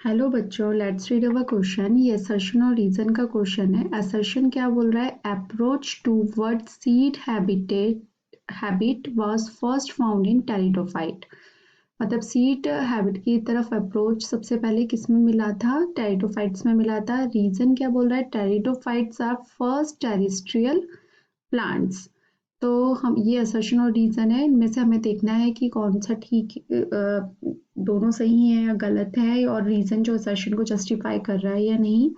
Hello बच्चों, let's read our question. ये assertion और रीजन का क्वेश्चन है। असर्शन क्या बोल रहा है? Approach toward seed habit was first found in pteridophyte. मतलब सीड हैबिट की तरफ अप्रोच सबसे पहले किस में मिला था? टेरिडोफाइट्स में मिला था। रीजन क्या बोल रहा है? Pteridophytes are first terrestrial plants. तो हम ये असर्शन और रीजन है, इनमें से हमें देखना है कि कौन सा ठीक दोनों सही है या गलत है, और रीजन जो असर्शन को जस्टिफाई कर रहा है या नहीं,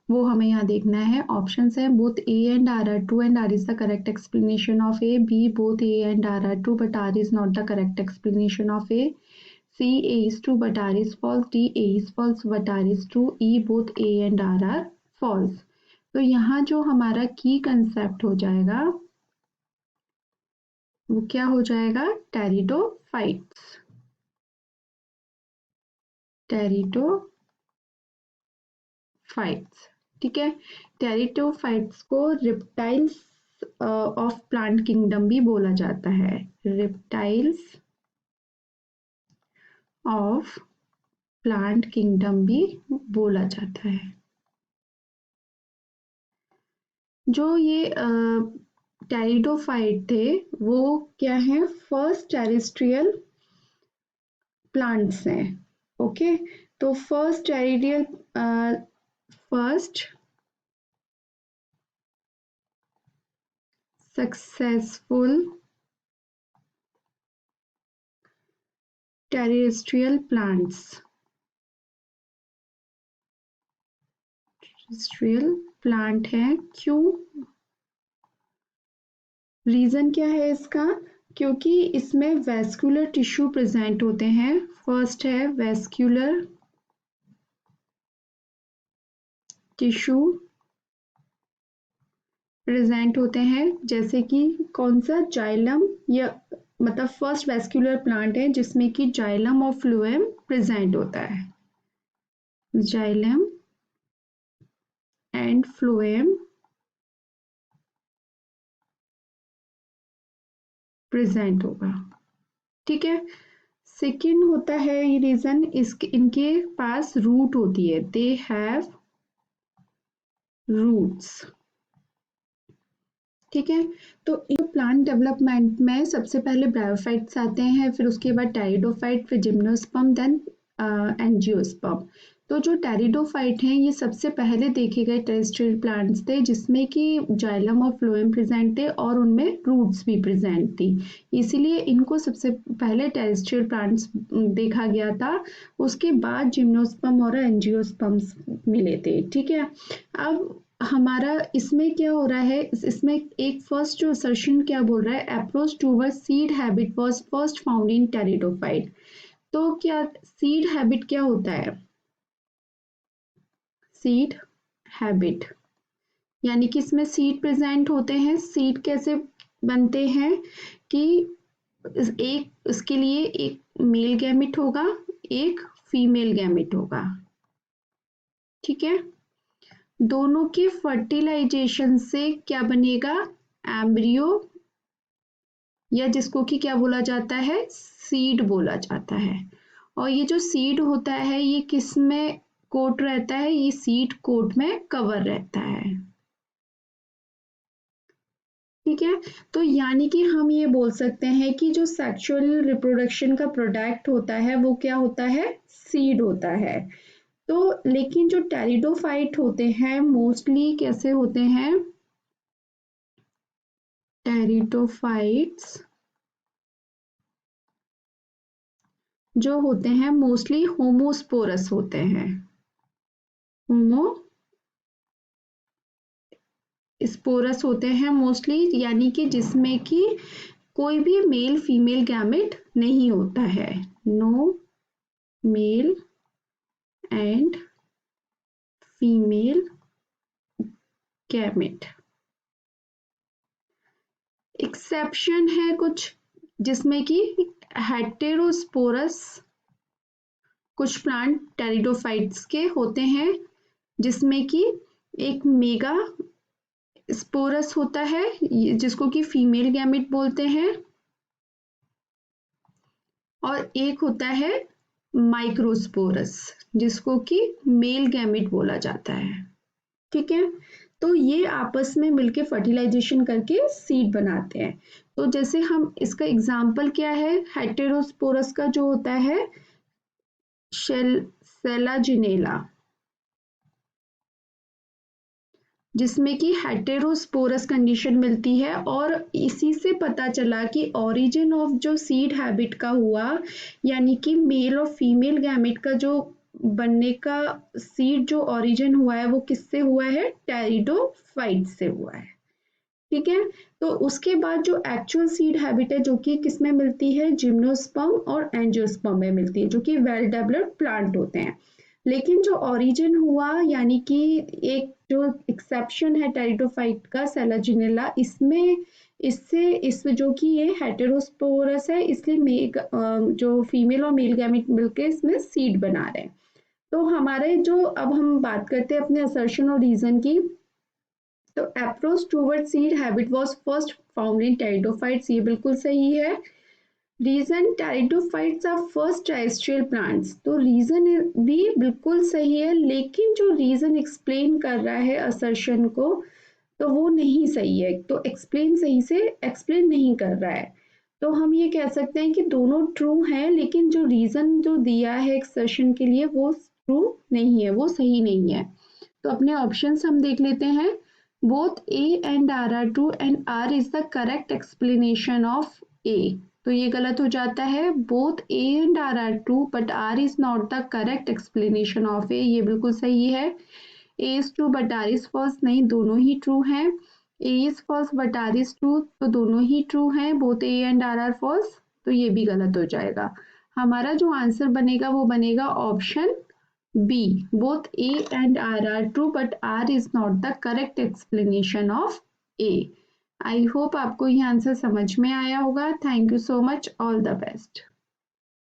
वो हमें यहाँ देखना है। ऑप्शंस है both A and R are true and R is the correct explanation of A, B both A and R are true but R is not the correct explanation of A, C A is true but R is false, D A is false but R is true, E both A and R are false. तो यहाँ जो हमारा की concept हो जाएगा वो क्या हो जाएगा? टेरिडोफाइट्स। टेरिडोफाइट्स, ठीक है। टेरिडोफाइट्स को रिप्टाइल्स ऑफ प्लांट किंगडम भी बोला जाता है। रिप्टाइल्स ऑफ प्लांट किंगडम भी बोला जाता है। जो ये टेरिडोफाइट थे वो क्या है? फर्स्ट टेरेस्ट्रियल प्लांट्स हैं। ओके, तो first successful terrestrial plants, terrestrial plant है। क्यों? रीजन क्या है इसका? क्योंकि इसमें वेस्कुलर टिश्यू प्रेजेंट होते हैं। फर्स्ट है वेस्कुलर टिश्यू प्रेजेंट होते हैं, जैसे कि कौन सा? जाइलम, या मतलब फर्स्ट वेस्कुलर प्लांट है जिसमें कि जाइलम और फ्लोएम प्रेजेंट होता है। जाइलम एंड फ्लोएम प्रेजेंट होगा, ठीक है। सेकेंड होता है ये रीजन, इसके इनके पास रूट होती है। दे हैव रूट्स, ठीक है। तो इन प्लांट डेवलपमेंट में सबसे पहले ब्रायोफाइट्स आते हैं, फिर उसके बाद टेरिडोफाइट, फिर जिम्नोस्पर्म, देन एंजियोस्पर्म। तो जो टेरिडोफाइट हैं ये सबसे पहले देखे गए टेरेस्ट्रियल प्लांट्स थे जिसमें कि जाइलम और फ्लोएम प्रेजेंट थे और उनमें रूट्स भी प्रेजेंट थी, इसीलिए इनको सबसे पहले टेरेस्ट्रियल प्लांट्स देखा गया था। उसके बाद जिम्नोस्पर्म और एंजियोस्पर्म्स मिले थे, ठीक है। अब हमारा इसमें क्या हो रहा है? इसमें एक फर्स्ट जो असर्शन क्या बोल रहा है? Approach toward seed habit was first found in pteridophyte. तो क्या सीड हैबिट क्या होता है? सीड हैबिट यानी कि इसमें सीड प्रेजेंट होते हैं। सीड कैसे बनते हैं कि एक इसके लिए एक मेल गैमेट होगा, एक फीमेल गैमेट होगा, ठीक है। दोनों के फर्टिलाइजेशन से क्या बनेगा? एम्ब्रियो, या जिसको कि क्या बोला जाता है? सीड बोला जाता है। और ये जो सीड होता है ये किस में कोट रहता है? ये सीड कोट में कवर रहता है, ठीक है। तो यानी कि हम ये बोल सकते हैं कि जो सेक्सुअल रिप्रोडक्शन का प्रोडक्ट होता है वो क्या होता है? सीड होता है। तो लेकिन जो टेरिडोफाइट होते हैं मोस्टली कैसे होते हैं? टेरिडोफाइट्स जो होते हैं मोस्टली होमोस्पोरस होते हैं। होमोस्पोरस होते हैं मोस्टली, यानी कि जिसमें कि कोई भी मेल फीमेल गैमेट नहीं होता है। No male and female gamete. Exception है कुछ जिसमें कि हेटेरोस्पोरस कुछ प्लांट टेरिडोफाइट्स के होते हैं जिसमें कि एक मेगा स्पोरस होता है जिसको कि फीमेल गैमेट बोलते हैं, और एक होता है माइक्रोस्पोरस, जिसको कि मेल गैमेट बोला जाता है। ठीक है, तो ये आपस में मिलके फर्टिलाइजेशन करके सीड बनाते हैं। तो जैसे हम इसका एग्जाम्पल क्या है, हेटेरोस्पोरस का जो होता है सेलाजिनेला, जिसमें कि हेटेरोस्पोरस कंडीशन मिलती है, और इसी से पता चला कि ओरिजिन ऑफ जो सीड हैबिट का हुआ, यानी कि मेल और फीमेल गैमेट का जो बनने का सीड जो ओरिजिन हुआ है वो किससे हुआ है, टेरिडोफाइट से हुआ है। ठीक है, तो उसके बाद जो एक्चुअल सीड हैबिट है जो कि किसमें मिलती है, जिम्नोस्पर्म और एंजियोस्पर्म में मिलती है, जो कि वेल डेवलप्ड प्लांट होते हैं। लेकिन जो ओरिजिन हुआ, यानी कि एक जो एक्सेप्शन है टेरिडोफाइट का, सेलाजिनेला, इसमें इससे इस जो कि ये हेटेरोस्पोरस है, इसलिए जो फीमेल और मेल गैमेट मिलके इसमें सीड बना रहे हैं। तो हमारे जो अब हम बात करते हैं अपने असर्शन और रीजन की, तो approach toward seed habit was first found in pteridophytes, ये बिल्कुल सही है। Reason, pteridophytes are first terrestrial plants, तो रीजन भी बिल्कुल सही है, लेकिन जो रीजन एक्सप्लेन कर रहा है असर्शन को, तो वो नहीं सही है, तो एक्सप्लेन सही से एक्सप्लेन नहीं कर रहा है। तो हम ये कह सकते हैं कि दोनों ट्रू हैं, लेकिन जो रीजन जो दिया है एक्सर्शन के लिए वो ट्रू नहीं है, वो सही नहीं है। तो अपने ऑप्शंस हम देख लेते हैं। Both A and R are true and R is the correct explanation of A, तो ये गलत हो जाता है। Both A and R are true but R is not the correct explanation of A, ये बिल्कुल सही है। A is true but R is false, नहीं, दोनों ही ट्रू हैं। A is false but R is true, तो दोनों ही ट्रू हैं। Both A and R are false, तो ये भी गलत हो जाएगा। हमारा जो आंसर बनेगा वो बनेगा option B. Both A and R are true, but R is not the correct explanation of A. I hope आपको ये आंसर समझ में आया होगा। Thank you so much, all the best.